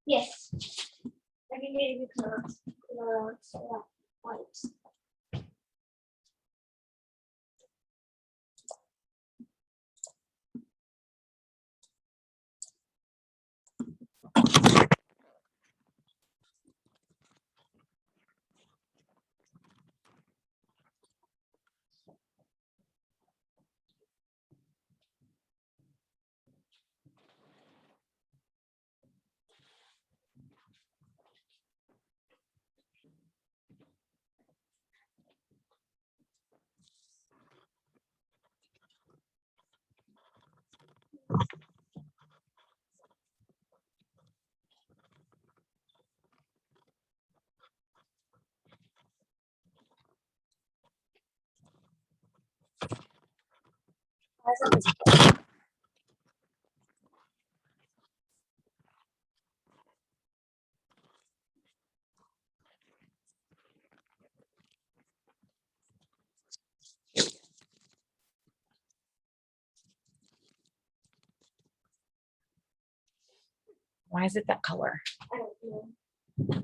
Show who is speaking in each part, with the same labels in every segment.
Speaker 1: Yes. I can maybe white.
Speaker 2: Why is it that color?
Speaker 1: I don't know.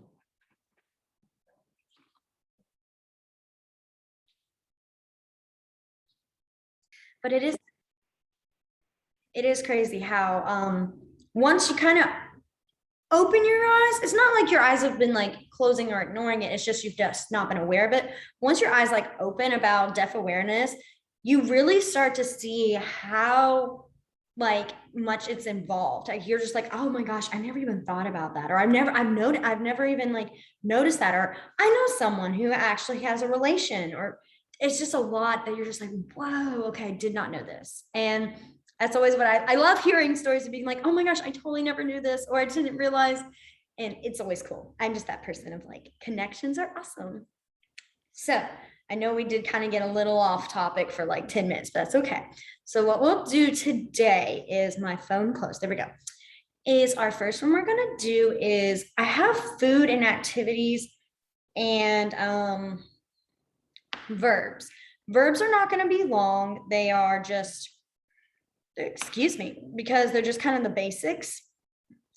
Speaker 2: But it is crazy how once you kind of open your eyes, it's not like your eyes have been like closing or ignoring it. It's just you've just not been aware of it. Once your eyes like open about deaf awareness, you really start to see how like much it's involved. Like you're just like, oh my gosh, I never even thought about that. Or I've never even like noticed that. Or I know someone who actually has a relation, or it's just a lot that you're just like, whoa, okay, I did not know this. And that's always what I love hearing stories of being like, oh my gosh, I totally never knew this, or I didn't realize. And it's always cool. I'm just that person of like, connections are awesome. So I know we did kind of get a little off topic for like 10 minutes, but that's okay. So what we'll do today is my phone closed. There we go. Is our first one we're going to do is I have food and activities and verbs. Verbs are not going to be long. They are just, excuse me, because they're just kind of the basics.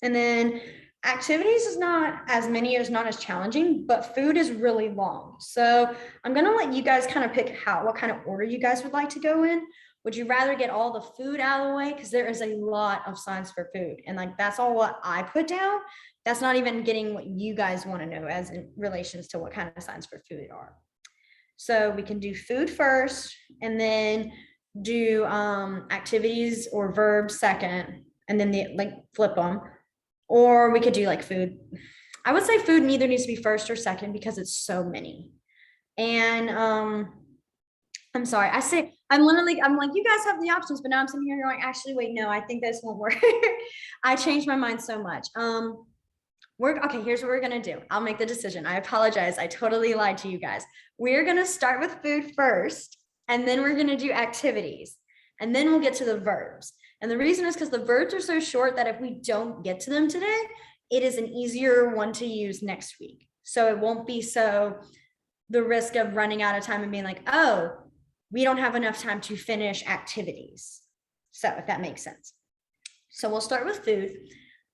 Speaker 2: And then activities is not as many, is not as challenging, but food is really long. So I'm going to let you guys kind of pick what kind of order you guys would like to go in. Would you rather get all the food out of the way? Because there is a lot of signs for food. And like, that's all what I put down. That's not even getting what you guys want to know as in relations to what kind of signs for food are. So we can do food first and then do activities or verbs second, and then like flip them. Or we could do like food. I would say food neither needs to be first or second because it's so many. And I'm sorry, I'm like, you guys have the options, but now I'm sitting here going, actually, wait, no, I think this won't work. I changed my mind so much. Okay, here's what we're gonna do. I'll make the decision. I apologize. I totally lied to you guys. We're gonna start with food first, and then we're gonna do activities, and then we'll get to the verbs. And the reason is because the verbs are so short that if we don't get to them today, it is an easier one to use next week. So it won't be the risk of running out of time and being like, oh, we don't have enough time to finish activities. So if that makes sense. So we'll start with food.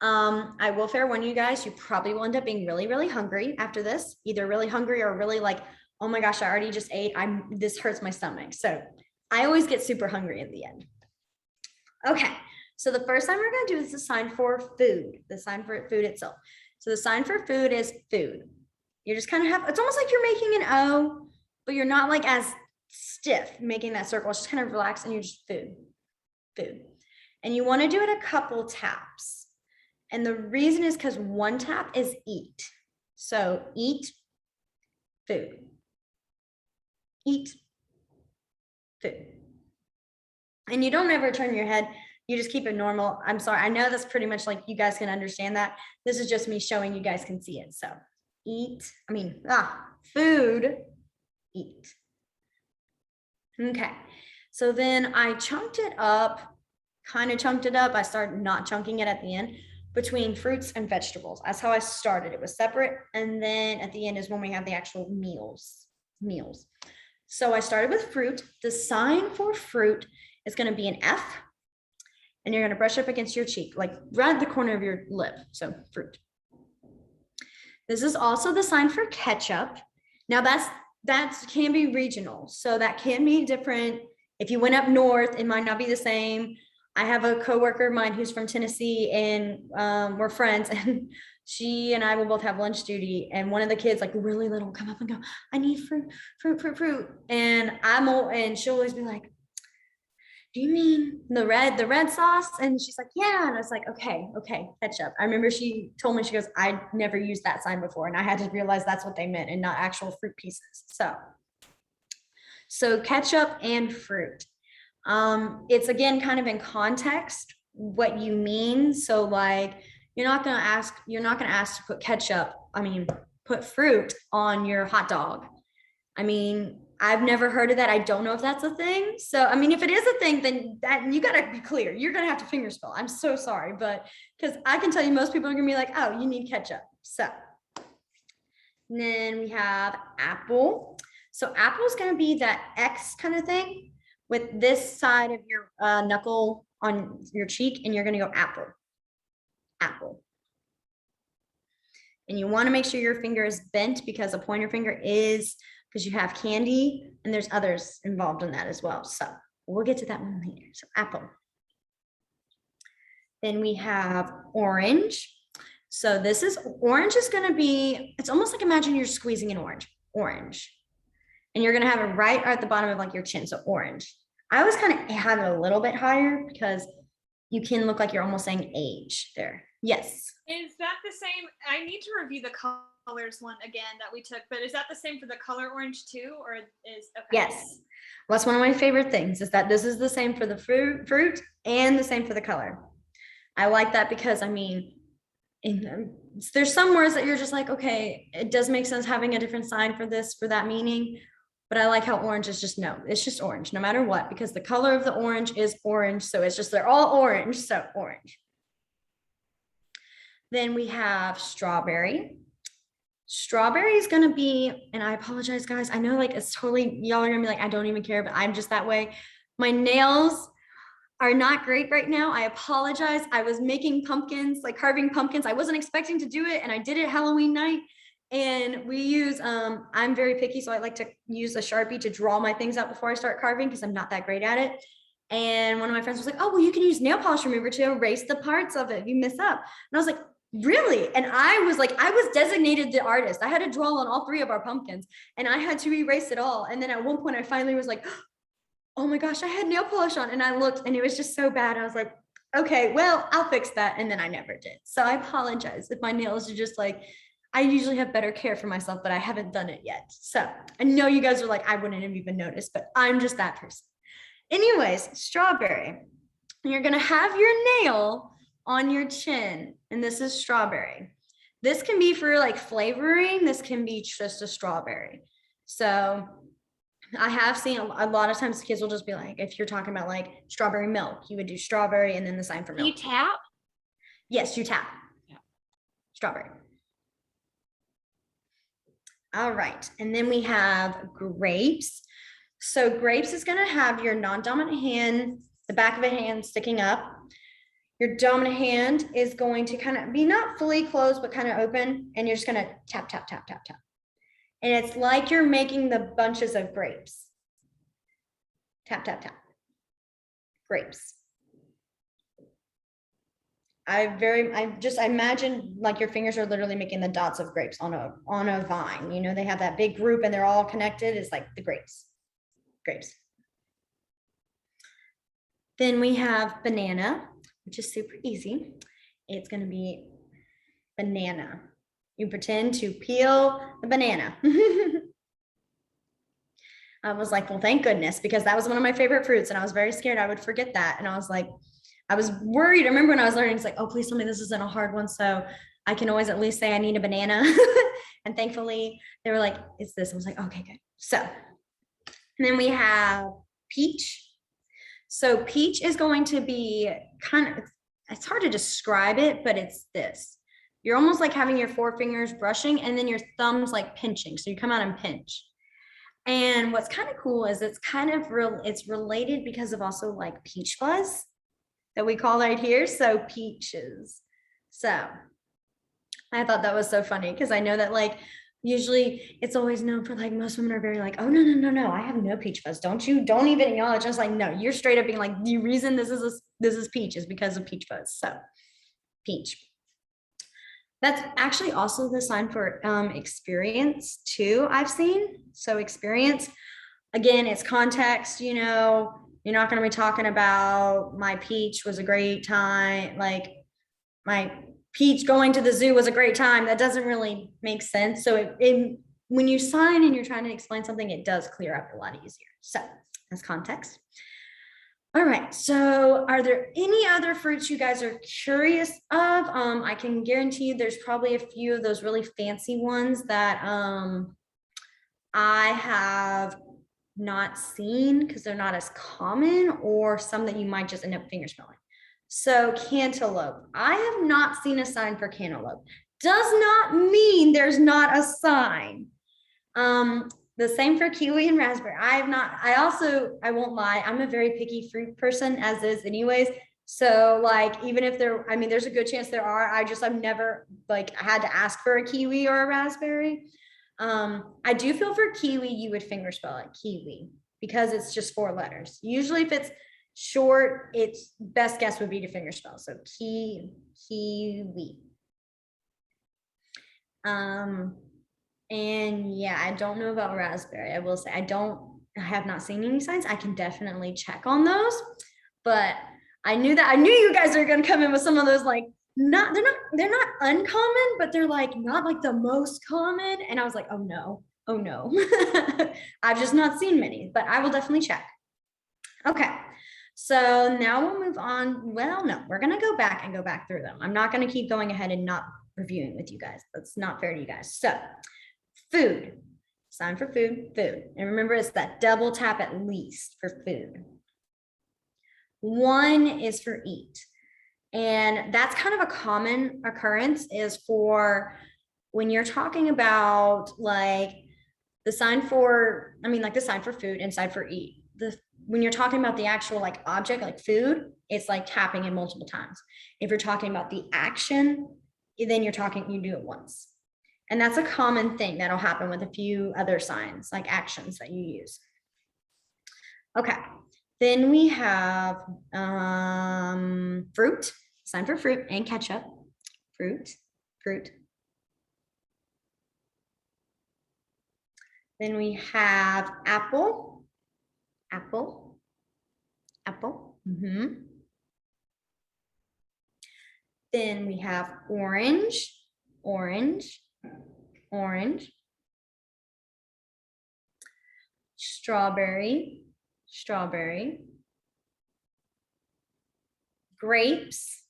Speaker 2: I will fair warn you guys, you probably will end up being really, really hungry after this, either really hungry or really like, oh my gosh, I already just ate. This hurts my stomach. So I always get super hungry at the end. Okay, so the first time we're going to do is the sign for food, the sign for food itself. So the sign for food is food. You just kind of it's almost like you're making an O, but you're not like as stiff making that circle. It's just kind of relaxed and you're just food. And you want to do it a couple taps. And the reason is because one tap is eat. So eat food. Eat food. And you don't ever turn your head. You just keep it normal. I'm sorry. I know that's pretty much like you guys can understand that. This is just me showing you guys can see it. So food, eat. Okay. So then I chunked it up. I started not chunking it at the end between fruits and vegetables. That's how I started. It was separate. And then at the end is when we have the actual meals. So I started with fruit. The sign for fruit is going to be an F. and you're gonna brush up against your cheek, like right at the corner of your lip. So fruit. This is also the sign for ketchup. Now that can be regional. So that can be different. If you went up north, it might not be the same. I have a coworker of mine who's from Tennessee, and we're friends, and she and I will both have lunch duty. And one of the kids, like really little, come up and go, "I need fruit, fruit, fruit, fruit." And she'll always be like, "Do you mean the red sauce?" And she's like, "Yeah." And I was like, okay, ketchup. I remember she told me, she goes, "I never used that sign before." And I had to realize that's what they meant and not actual fruit pieces. So ketchup and fruit. It's again kind of in context what you mean. So like you're not gonna ask to put put fruit on your hot dog. I mean, I've never heard of that. I don't know if that's a thing. So I mean, if it is a thing, then that you gotta be clear. You're gonna have to finger spell. I'm so sorry, but because I can tell you most people are gonna be like, "Oh, you need ketchup." So and then we have apple. So apple is gonna be that X kind of thing with this side of your knuckle on your cheek, and you're gonna go apple, apple. And you wanna make sure your finger is bent because a pointer finger is, because you have candy and there's others involved in that as well. So we'll get to that one later. So apple. Then we have orange. So orange is gonna be, it's almost like imagine you're squeezing an orange. And you're gonna have it right at the bottom of like your chin, so orange. I always kind of have it a little bit higher because you can look like you're almost saying age there. Yes.
Speaker 3: Is that the same? I need to review the colors one again that we took, but is that the same for the color orange too, or is okay?
Speaker 2: Yes. Well, that's one of my favorite things is that this is the same for the fruit and the same for the color. I like that because I mean, there's some words that you're just like, okay, it does make sense having a different sign for this, for that meaning. But I like how orange is just, no, it's just orange no matter what, because the color of the orange is orange. So it's just, they're all orange. So orange. Then we have strawberry. Strawberry is going to be, and I apologize, guys. I know like it's totally, y'all are going to be like, I don't even care, but I'm just that way. My nails are not great right now. I apologize. I was making pumpkins, like carving pumpkins. I wasn't expecting to do it, and I did it Halloween night. And we use, I'm very picky, so I like to use a Sharpie to draw my things out before I start carving because I'm not that great at it. And one of my friends was like, "Oh, well, you can use nail polish remover to erase the parts of it if you mess up." And I was like, "Really?" And I was designated the artist. I had to draw on all 3 of our pumpkins, and I had to erase it all. And then at one point I finally was like, "Oh my gosh, I had nail polish on." And I looked and it was just so bad. I was like, "Okay, well, I'll fix that." And then I never did. So I apologize if my nails are just like, I usually have better care for myself, but I haven't done it yet. So I know you guys are like, I wouldn't have even noticed, but I'm just that person. Anyways, strawberry. You're gonna have your nail on your chin, and this is strawberry. This can be for like flavoring. This can be just a strawberry. So I have seen a lot of times the kids will just be like, if you're talking about like strawberry milk, you would do strawberry and then the sign for milk.
Speaker 3: You tap?
Speaker 2: Yes, you tap.
Speaker 3: Yeah.
Speaker 2: Strawberry. All right, and then we have grapes. So grapes is gonna have your non-dominant hand, the back of a hand sticking up. Your dominant hand is going to kind of be not fully closed, but kind of open, and you're just gonna tap, tap, tap, tap, tap. And it's like you're making the bunches of grapes. Tap, tap, tap. Grapes. I just imagine like your fingers are literally making the dots of grapes on a vine. You know, they have that big group and they're all connected. It's like the grapes. Then we have banana, which is super easy. It's going to be banana. You pretend to peel the banana. I was like, well, thank goodness, because that was one of my favorite fruits and I was very scared I would forget that. And I was like, I was worried. I remember when I was learning, it's like, oh, please tell me this isn't a hard one. So I can always at least say I need a banana. And thankfully they were like, it's this. I was like, okay, good. So, and then we have peach. So peach is going to be kind of, it's hard to describe it, but it's this. You're almost like having your 4 fingers brushing and then your thumbs like pinching. So you come out and pinch. And what's kind of cool is it's kind of it's related because of also like peach fuzz. that we call right here. So peaches. So I thought that was so funny because I know that like usually it's always known for like most women are very like, oh no, I have no peach fuzz. Don't even acknowledge. Just like, no, you're straight up being like, the reason this is peach is because of peach fuzz. So peach. That's actually also the sign for experience too, I've seen. So experience, again, it's context, you know, you're not going to be talking about my peach was a great time, like my peach going to the zoo was a great time. That doesn't really make sense. So when you sign and you're trying to explain something, it does clear up a lot easier. So that's context. All right, so are there any other fruits you guys are curious of? I can guarantee you there's probably a few of those really fancy ones that I have not seen because they're not as common, or some that you might just end up finger smelling. So cantaloupe, I have not seen a sign for cantaloupe. Does not mean there's not a sign. The same for kiwi and raspberry. I won't lie, I'm a very picky fruit person as is anyways. So like, even if there's a good chance there are, I've never like had to ask for a kiwi or a raspberry. I do feel for kiwi, you would finger spell it kiwi because it's just 4 letters. Usually if it's short, its best guess would be to finger spell. So kiwi. And yeah, I don't know about raspberry. I will say I have not seen any signs. I can definitely check on those, but I knew you guys are going to come in with some of those like they're not uncommon, but they're like not like the most common. And I was like, oh no. I've just not seen many, but I will definitely check. Okay. So now we'll move on. Well, no, we're going to go back through them. I'm not going to keep going ahead and not reviewing with you guys. That's not fair to you guys. So food, sign for food. And remember, it's that double tap at least for food. 1 is for eat. And that's kind of a common occurrence is for when you're talking about like the sign for food and sign for eat. When you're talking about the actual like object, like food, it's like tapping in multiple times. If you're talking about the action, then you do it once. And that's a common thing that'll happen with a few other signs, like actions that you use. Okay, then we have fruit, sign for fruit and ketchup. Fruit. Then we have apple. Then we have orange. Strawberry. Grapes.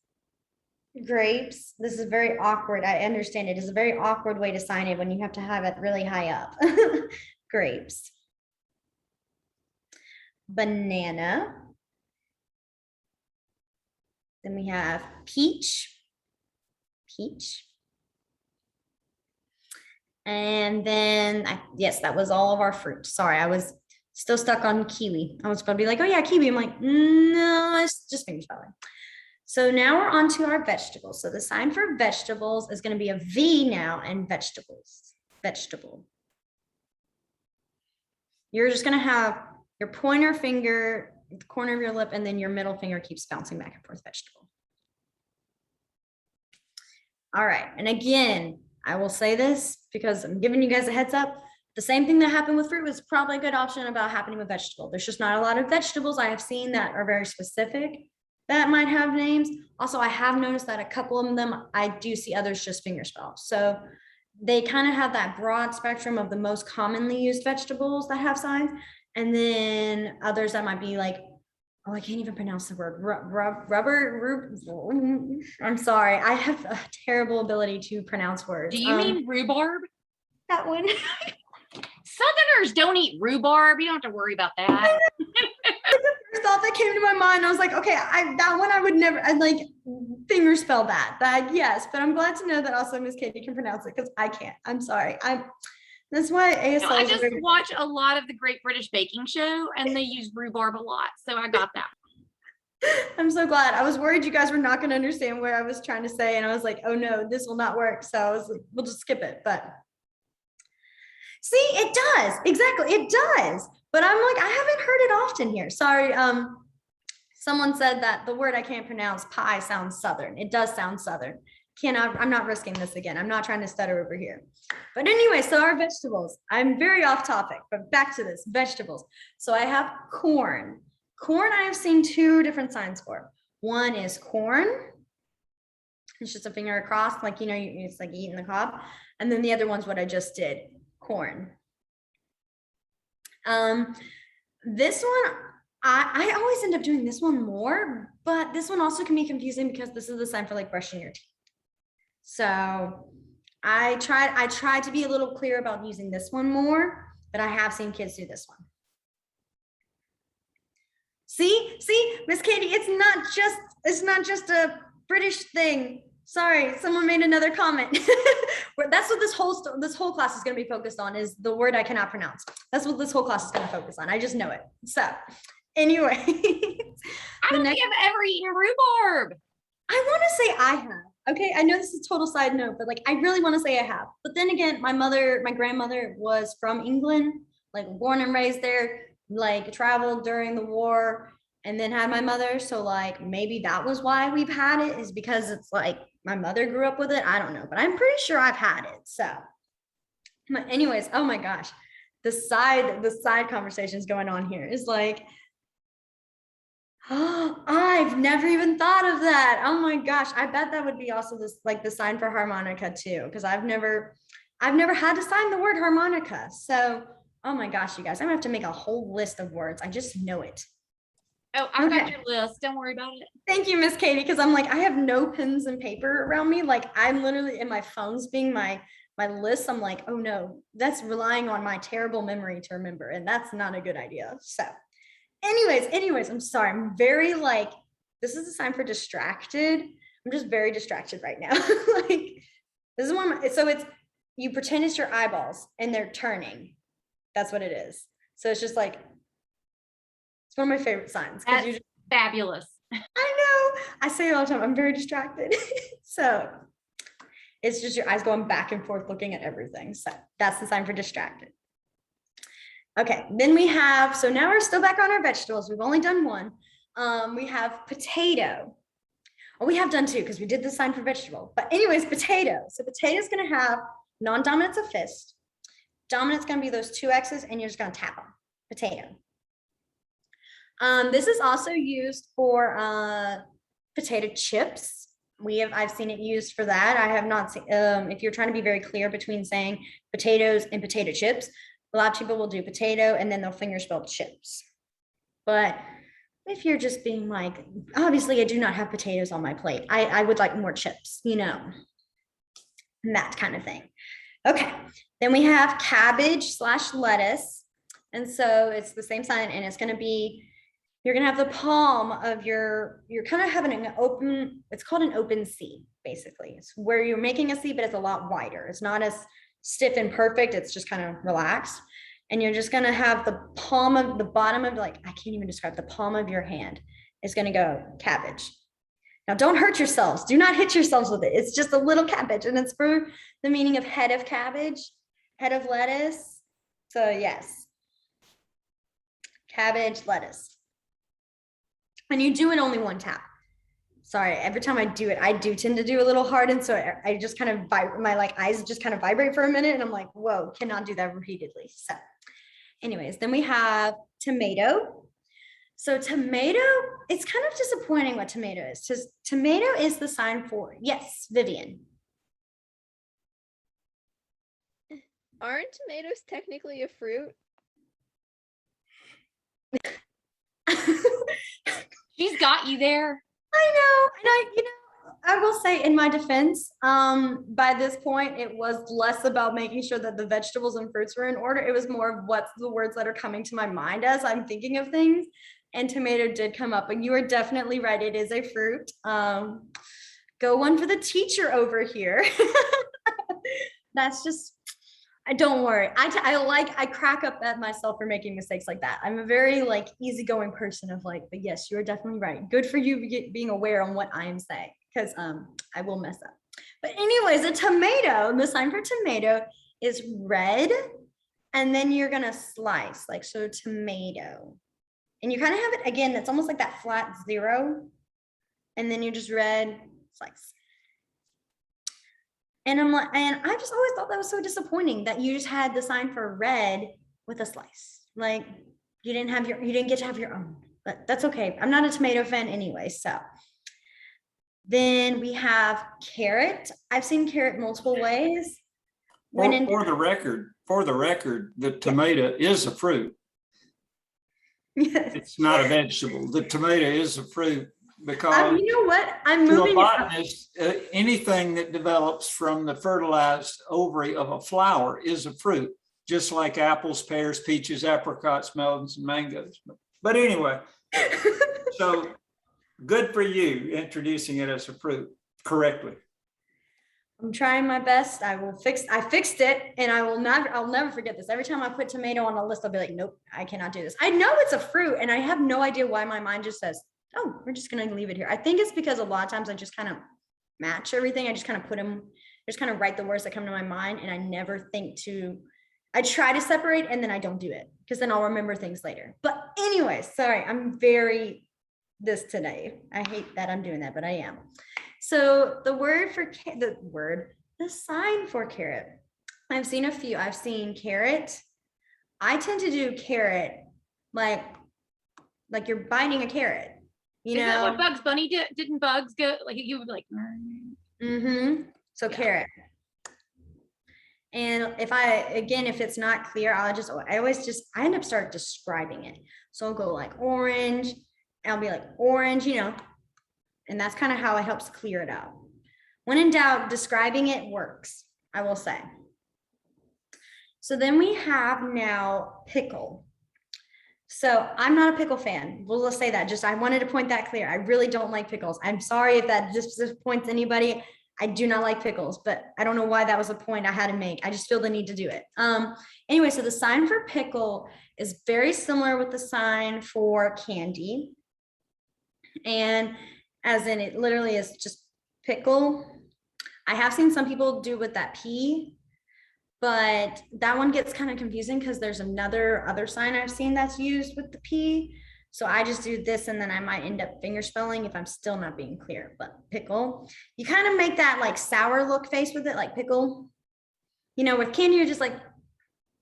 Speaker 2: This is very awkward. I understand it is a very awkward way to sign it when you have to have it really high up. Grapes. Banana. Then we have peach. And then, yes, that was all of our fruit. Sorry, I was still stuck on kiwi. I was going to be like, oh yeah, kiwi. I'm like, no, it's just finger spelling. So now we're on to our vegetables. So the sign for vegetables is going to be a V now and vegetables. Vegetable. You're just going to have your pointer finger, the corner of your lip, and then your middle finger keeps bouncing back and forth, vegetable. All right. And again, I will say this because I'm giving you guys a heads up. The same thing that happened with fruit was probably a good option about happening with vegetable. There's just not a lot of vegetables I have seen that are very specific that might have names. Also, I have noticed that a couple of them, I do see others just finger spell. So they kind of have that broad spectrum of the most commonly used vegetables that have signs. And then others that might be like, oh, I can't even pronounce the word rubber. I'm sorry. I have a terrible ability to pronounce words.
Speaker 4: Do you mean rhubarb?
Speaker 2: That one.
Speaker 4: Southerners don't eat rhubarb. You don't have to worry about that.
Speaker 2: First thought that came to my mind. I was like, okay, that one I would never, I'd like finger spell that yes, but I'm glad to know that also Miss Katie can pronounce it because I can't. I'm sorry. That's why ASL.
Speaker 4: No, I just watch a lot of the Great British Baking Show and they use rhubarb a lot. So I got that.
Speaker 2: I'm so glad. I was worried you guys were not going to understand what I was trying to say. And I was like, oh no, this will not work. So I was like, we'll just skip it. But see, it does. Exactly. It does. But I'm like, I haven't heard it often here. Sorry. Someone said that the word I can't pronounce, pie, sounds Southern. It does sound Southern. I'm not risking this again. I'm not trying to stutter over here. But anyway, so our vegetables, I'm very off topic, but back to this, vegetables. So I have corn. Corn, I have seen two different signs for. One is corn. It's just a finger across, like, you know, it's like eating the cob. And then the other one's what I just did, corn. This one, I always end up doing this one more, but this one also can be confusing because this is the sign for like brushing your teeth. So I tried to be a little clear about using this one more, but I have seen kids do this one. See, Miss Katie, it's not just a British thing. Sorry, someone made another comment. That's what this whole class is going to be focused on, is the word I cannot pronounce. That's what this whole class is going to focus on. I just know it. So anyway.
Speaker 4: I don't think I've ever eaten rhubarb.
Speaker 2: I want to say I have. Okay, I know this is a total side note, but like I really want to say I have. But then again, my grandmother was from England, like born and raised there, like traveled during the war and then had my mother. So like maybe that was why we've had it, is because it's like my mother grew up with it. I don't know, but I'm pretty sure I've had it. So but anyways, oh my gosh, the side conversations going on here is like, oh, I've never even thought of that. Oh my gosh. I bet that would be also this, like the sign for harmonica too, because I've never had to sign the word harmonica. So, oh my gosh, you guys, I'm gonna have to make a whole list of words. I just know it.
Speaker 4: Oh, I've got
Speaker 2: Okay.
Speaker 4: your list. Don't worry about it.
Speaker 2: Thank you, Miss Katie, because I'm like, I have no pens and paper around me. Like I'm literally in my phone's being my list. I'm like, oh no, that's relying on my terrible memory to remember. And that's not a good idea. So anyways, I'm sorry. I'm very like, this is a sign for distracted. I'm just very distracted right now. Like this is one, so it's, you pretend it's your eyeballs and they're turning. That's what it is. So it's just like, it's one of my favorite signs.
Speaker 4: That's fabulous.
Speaker 2: I know, I say it all the time, I'm very distracted. So it's just your eyes going back and forth looking at everything. So that's the sign for distracted. Okay, then we have, so now we're still back on our vegetables. We've only done one. We have potato. Oh, we have done two because we did the sign for vegetable. But anyways, potato. So potato is going to have non-dominant's a fist. Dominant's going to be those two X's and you're just going to tap them. Potato. This is also used for potato chips. I've seen it used for that. I have not seen, if you're trying to be very clear between saying potatoes and potato chips, a lot of people will do potato and then they'll finger spell chips. But if you're just being like, obviously I do not have potatoes on my plate. I would like more chips, you know, and that kind of thing. Okay, then we have cabbage / lettuce. And so it's the same sign and it's going to be, you're going to have the palm of you're kind of having an open, it's called an open C, basically. It's where you're making a C, but it's a lot wider. It's not as stiff and perfect. It's just kind of relaxed. And you're just going to have the palm of the bottom of, like, I can't even describe, the palm of your hand is going to go cabbage. Now don't hurt yourselves. Do not hit yourselves with it. It's just a little cabbage and it's for the meaning of head of cabbage, head of lettuce. So yes, cabbage, lettuce. And you do it only one tap. Sorry, every time I do it, I do tend to do a little hard. And so I just kind of, my like eyes just kind of vibrate for a minute. And I'm like, whoa, cannot do that repeatedly. So anyways, then we have tomato. So tomato, it's kind of disappointing what tomato is. Because tomato is the sign for, yes, Vivian.
Speaker 5: Aren't tomatoes technically a fruit?
Speaker 4: She's got you there.
Speaker 2: I know, and I will say in my defense, by this point, it was less about making sure that the vegetables and fruits were in order. It was more of what's the words that are coming to my mind as I'm thinking of things. And tomato did come up, but you are definitely right. It is a fruit. Go one for the teacher over here. That's just, don't worry. I crack up at myself for making mistakes like that. I'm a very like easygoing person of like, but yes, you're definitely right. Good for you being aware on what I am saying, because I will mess up. But anyways, a tomato, the sign for tomato is red, and then you're gonna slice, like, so tomato. And you kind of have it again, it's almost like that flat zero. And then you just red slice. And I'm like, and I just always thought that was so disappointing that you just had the sign for red with a slice. Like you didn't get to have your own, but that's okay. I'm not a tomato fan anyway. So then we have carrot. I've seen carrot multiple ways.
Speaker 6: For the record, the tomato is a fruit.
Speaker 2: Yes.
Speaker 6: It's not a vegetable. The tomato is a fruit because
Speaker 2: You know what? I'm
Speaker 6: to a
Speaker 2: moving it up.
Speaker 6: botanist, anything that develops from the fertilized ovary of a flower is a fruit, just like apples, pears, peaches, apricots, melons, and mangoes. But anyway, so good for you introducing it as a fruit correctly.
Speaker 2: I'm trying my best. I fixed it, and I'll never forget this. Every time I put tomato on a list, I'll be like, nope, I cannot do this. I know it's a fruit, and I have no idea why my mind just says, oh, we're just going to leave it here. I think it's because a lot of times I just kind of match everything. I just kind of just kind of write the words that come to my mind, and I never think I try to separate, and then I don't do it because then I'll remember things later. But anyways, sorry, I'm very this today. I hate that I'm doing that, but I am. So the sign for carrot, I've seen a few. I've seen carrot. I tend to do carrot like you're biting a carrot. You
Speaker 4: Is
Speaker 2: know
Speaker 4: that what Bugs Bunny did? Didn't Bugs go like you would be like?
Speaker 2: So
Speaker 4: Yeah.
Speaker 2: carrot. And if it's not clear, I end up start describing it. So I'll go like orange. I'll be like orange, and that's kind of how it helps clear it out. When in doubt, describing it works, I will say. So then we have now pickle. So I'm not a pickle fan. We'll just say that. I wanted to point that clear. I really don't like pickles. I'm sorry if that disappoints anybody. I do not like pickles, but I don't know why that was a point I had to make. I just feel the need to do it. Anyway, so the sign for pickle is very similar with the sign for candy. And as in it literally is just pickle. I have seen some people do with that P, but that one gets kind of confusing because there's other sign I've seen that's used with the P. So I just do this, and then I might end up finger spelling if I'm still not being clear. But pickle, you kind of make that like sour look face with it, like pickle. With candy, you're just like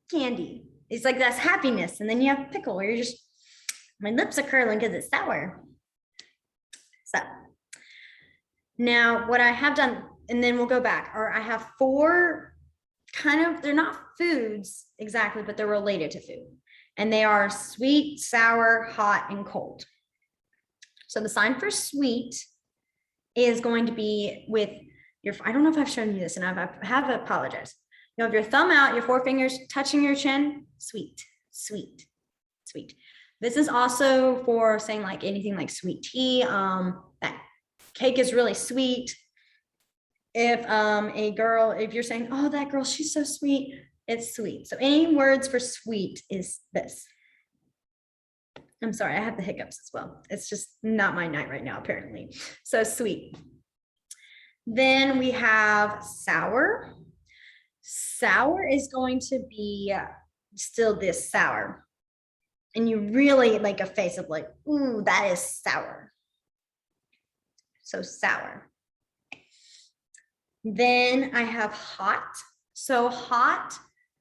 Speaker 2: candy. It's like that's happiness, and then you have pickle where you're just, my lips are curling because it's sour. So now what I have done, and then we'll go back, or I have 4 they're not foods exactly, but they're related to food. And they are sweet, sour, hot, and cold. So the sign for sweet is going to be with I don't know if I've shown you this, and I have apologized. You have your thumb out, your 4 fingers touching your chin, sweet, sweet, sweet. This is also for saying like anything like sweet tea. That cake is really sweet. If you're saying, oh, that girl, she's so sweet, it's sweet. So any words for sweet is this. I'm sorry, I have the hiccups as well. It's just not my night right now, apparently. So sweet. Then we have sour. Sour is going to be still this sour. And you really like a face of like, ooh, that is sour. So sour. Then I have hot. So hot,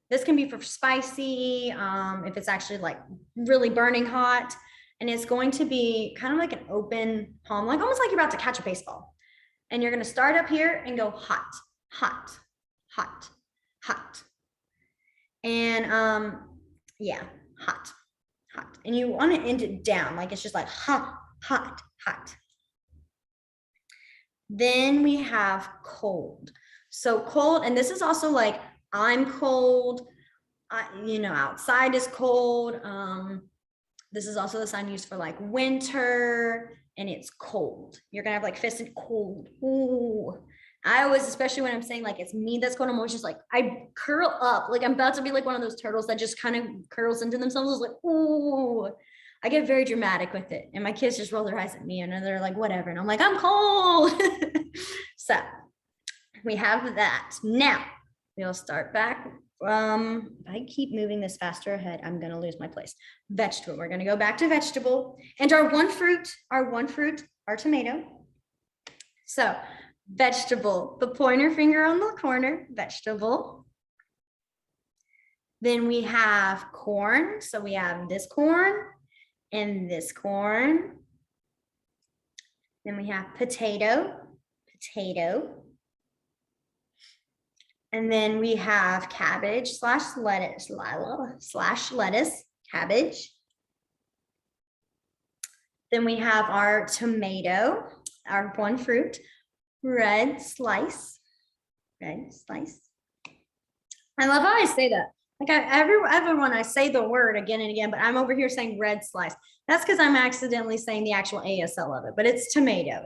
Speaker 2: this can be for spicy, if it's actually like really burning hot. And it's going to be kind of like an open palm, like almost like you're about to catch a baseball. And you're going to start up here and go hot, hot, hot, hot. And yeah, hot, hot. And you want to end it down, like it's just like hot, hot, hot. Then we have cold. So cold, and this is also like I'm cold, outside is cold. This is also the sign used for like winter, and it's cold. You're gonna have like fisted cold. Ooh. I always, especially when I'm saying like it's me that's going, I'm always just like, I curl up. Like I'm about to be like one of those turtles that just kind of curls into themselves. I was like, ooh, I get very dramatic with it. And my kids just roll their eyes at me and they're like, whatever. And I'm like, I'm cold. So we have that. Now we'll start back. If I keep moving this faster ahead, I'm going to lose my place. Vegetable. We're going to go back to vegetable and our one fruit, our tomato. So vegetable, the pointer finger on the corner, vegetable. Then we have corn. So we have this corn and this corn. Then we have potato. And then we have cabbage slash lettuce, cabbage. Then we have our tomato, our one fruit, red slice. I love how I say that. Like everyone, I say the word again and again, but I'm over here saying red slice. That's because I'm accidentally saying the actual ASL of it, but it's tomato.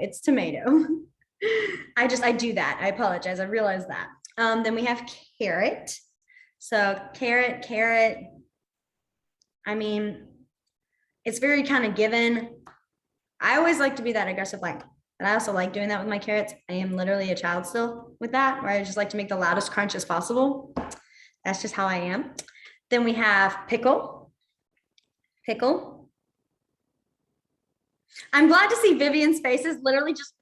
Speaker 2: I do that. I apologize. I realize that. Then we have carrot. So carrot. I mean, it's very kind of given. I always like to be that aggressive, like, and I also like doing that with my carrots. I am literally a child still with that, where I just like to make the loudest crunch as possible. That's just how I am. Then we have pickle. I'm glad to see Vivian's faces literally just,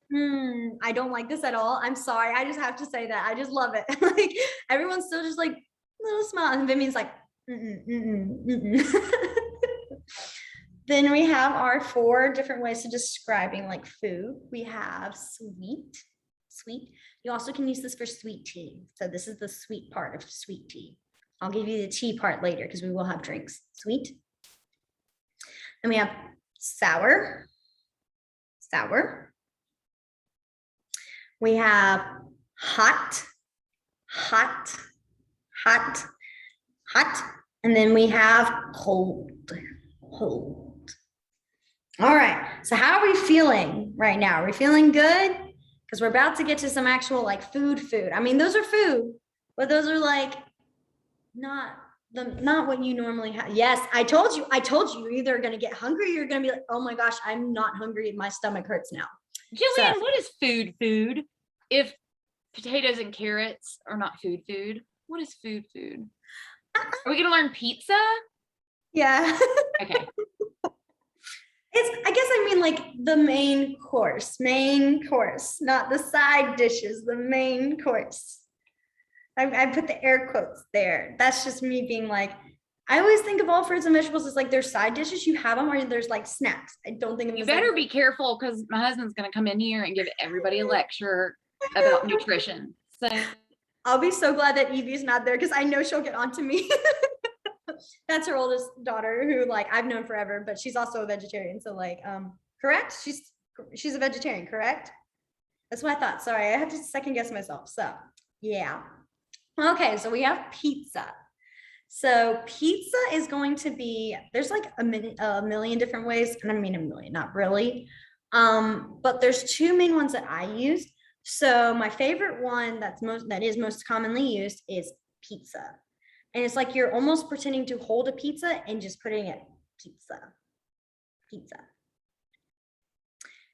Speaker 2: I don't like this at all. I'm sorry. I just have to say that. I just love it. Like everyone's still just like little smile. And Vivian's like, Then we have our 4 different ways of describing like food. We have sweet. You also can use this for sweet tea. So this is the sweet part of sweet tea. I'll give you the tea part later because we will have drinks. Sweet. Then we have sour. We have hot. And then we have cold. All right, so how are we feeling right now? Are we feeling good? Because we're about to get to some actual like food. I mean, those are food, but those are like not what you normally have. Yes, I told you, you're either gonna get hungry or you're gonna be like, oh my gosh, I'm not hungry, my stomach hurts now.
Speaker 4: Gillian,
Speaker 2: So-
Speaker 4: what is food? If potatoes and carrots are not food, what is food? Are we gonna learn pizza?
Speaker 2: Yeah.
Speaker 4: Okay.
Speaker 2: I guess I mean like the main course, not the side dishes, the main course. I put the air quotes there. That's just me being like, I always think of all fruits and vegetables as like there's side dishes, you have them, or there's like snacks. I don't think of
Speaker 4: You
Speaker 2: them as,
Speaker 4: better
Speaker 2: like,
Speaker 4: be careful because my husband's gonna come in here and give everybody a lecture about nutrition. So
Speaker 2: I'll be so glad that Evie's not there because I know she'll get onto me. That's her oldest daughter who like I've known forever, but she's also a vegetarian. So like, correct? She's a vegetarian, correct? That's what I thought. Sorry, I had to second guess myself. So yeah. Okay, so we have pizza. So pizza is going to be, there's like a million different ways, and I mean a million, not really. But there's 2 main ones that I use. So my favorite one that is most commonly used is pizza. And it's like you're almost pretending to hold a pizza and just putting it pizza.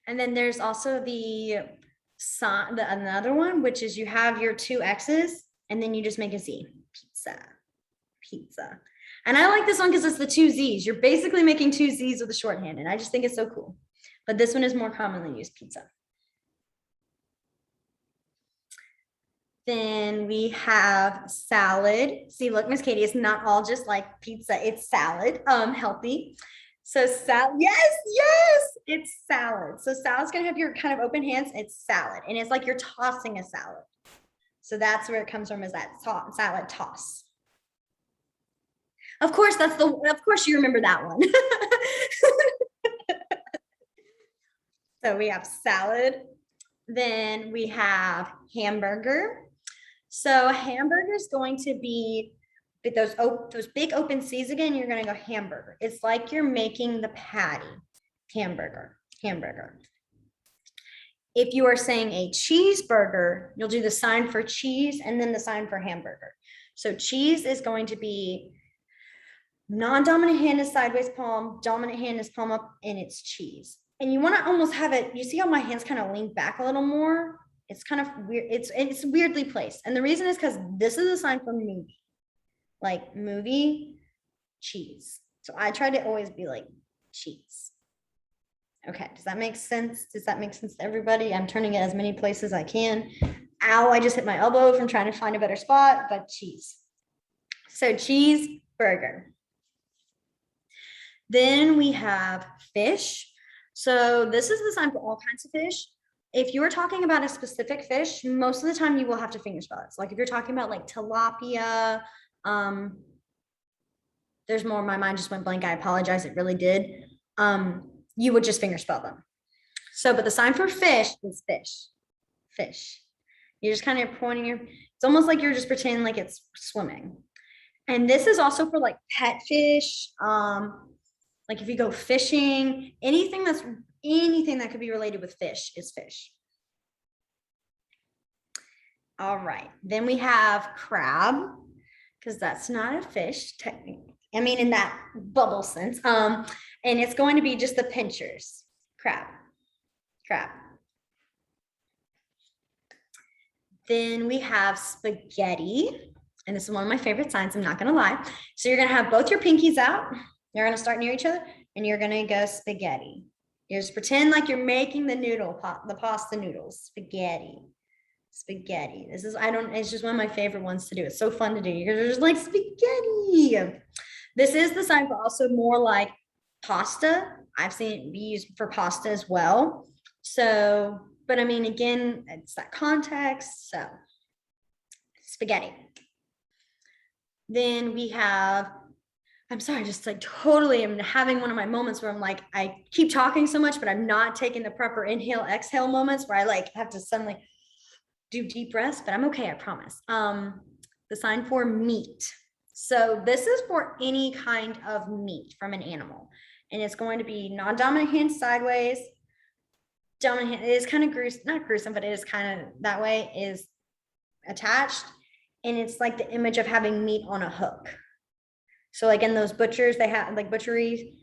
Speaker 2: And then there's also the another one, which is you have your 2 X's and then you just make a Z. Pizza. And I like this one because it's the 2 Z's. You're basically making 2 Z's with a shorthand, and I just think it's so cool. But this one is more commonly used, pizza. Then we have salad. See, look, Miss Katie, it's not all just like pizza, it's salad, healthy. So yes, it's salad. So salad's gonna have your kind of open hands, it's salad. And it's like you're tossing a salad. So that's where it comes from, is that salad toss. Of course, of course you remember that one. So we have salad. Then we have hamburger. So hamburger is going to be those big open C's again. You're going to go hamburger. It's like you're making the patty. Hamburger. If you are saying a cheeseburger, you'll do the sign for cheese and then the sign for hamburger. So cheese is going to be non-dominant hand is sideways palm, dominant hand is palm up, and it's cheese. And you want to almost have it, you see how my hands kind of lean back a little more? It's kind of weird. It's weirdly placed. And the reason is because this is a sign for movie, like movie, cheese. So I try to always be like cheese. Okay, does that make sense? Does that make sense to everybody? I'm turning it as many places as I can. Ow, I just hit my elbow from trying to find a better spot, but cheese. So cheeseburger. Then we have fish. So this is the sign for all kinds of fish. If you're talking about a specific fish, most of the time you will have to finger spell it. So like if you're talking about like tilapia, there's more, my mind just went blank. I apologize, it really did. You would just finger spell them. So, but the sign for fish is fish, fish. You're just kind of pointing your, it's almost like you're just pretending like it's swimming. And this is also for like pet fish. Like if you go fishing, anything that could be related with fish is fish. All right, then we have crab, because that's not a fish technically. I mean, in that bubble sense. And it's going to be just the pinchers, crab. Then we have spaghetti, and this is one of my favorite signs, I'm not gonna lie. So you're gonna have both your pinkies out, you're gonna start near each other, and you're gonna go spaghetti. You just pretend like you're making the the pasta noodles, spaghetti. This is, it's just one of my favorite ones to do. It's so fun to do. You're just like spaghetti. This is the sign for also more like pasta. I've seen it be used for pasta as well. So, but I mean, again, it's that context. So spaghetti. Then we have, I'm sorry, just like totally I'm having one of my moments where I'm like, I keep talking so much, but I'm not taking the proper inhale, exhale moments where I like have to suddenly do deep breaths, but I'm okay, I promise. The sign for meat. So this is for any kind of meat from an animal. And it's going to be non-dominant hand sideways. Dominant hand, it is kind of gruesome, not gruesome, but it is kind of that way, is attached. And it's like the image of having meat on a hook. So like in those butchers, they have like butcheries.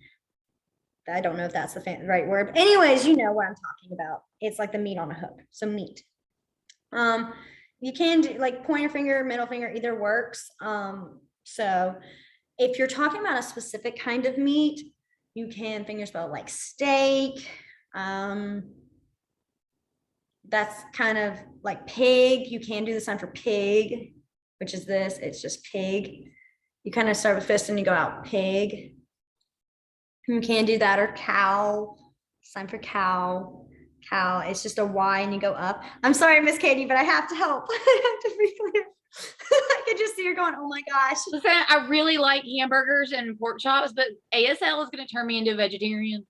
Speaker 2: I don't know if that's the right word. But anyways, you know what I'm talking about. It's like the meat on a hook. So meat. You can do like pointer finger, middle finger, either works. So if you're talking about a specific kind of meat, you can finger spell like steak. That's kind of like pig. You can do the sign for pig, which is this. It's just pig. You kind of start with fist and you go out pig. You can do that, or cow. Sign for cow. Cow. It's just a Y and you go up. I'm sorry, Miss Katie, but I have to help. I have to be clear. I could just see her going, oh my gosh.
Speaker 4: Listen, I really like hamburgers and pork chops, but ASL is going to turn me into a vegetarian.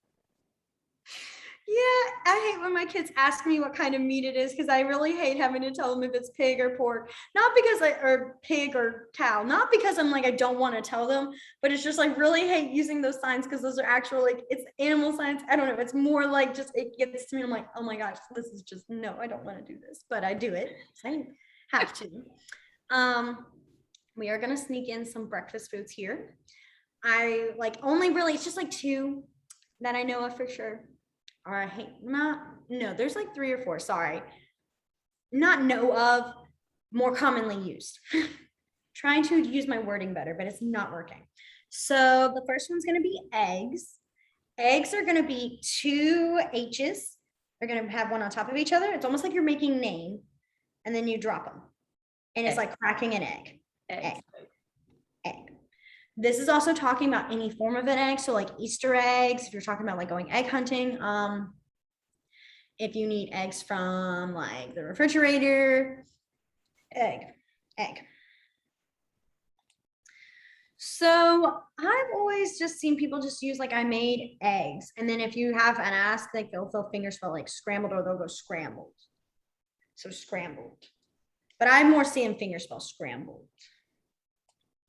Speaker 2: Yeah, I hate when my kids ask me what kind of meat it is, because I really hate having to tell them if it's pig or pork. Not because or pig or cow, not because I'm like, I don't want to tell them, but it's just like really hate using those signs because those are actual, like, it's animal signs. I don't know. It's more like just, it gets to me. I'm like, oh my gosh, this is just, no, I don't want to do this, but I do it. I have to. We are going to sneak in some breakfast foods here. I like only really, it's just like 2 that I know of for sure. Or I hate no, there's like 3 or 4, sorry. Not know of, more commonly used. Trying to use my wording better, but it's not working. So the first one's gonna be eggs. Eggs are gonna be 2 H's. They're gonna have one on top of each other. It's almost like you're making name, and then you drop them. And it's like cracking an egg. Egg. This is also talking about any form of an egg. So like Easter eggs, if you're talking about like going egg hunting, if you need eggs from like the refrigerator, egg. So I've always just seen people just use like, I made eggs. And then if you have an ask, like they'll finger spell like scrambled, or they'll go scrambled. So scrambled. But I more see them finger spell scrambled.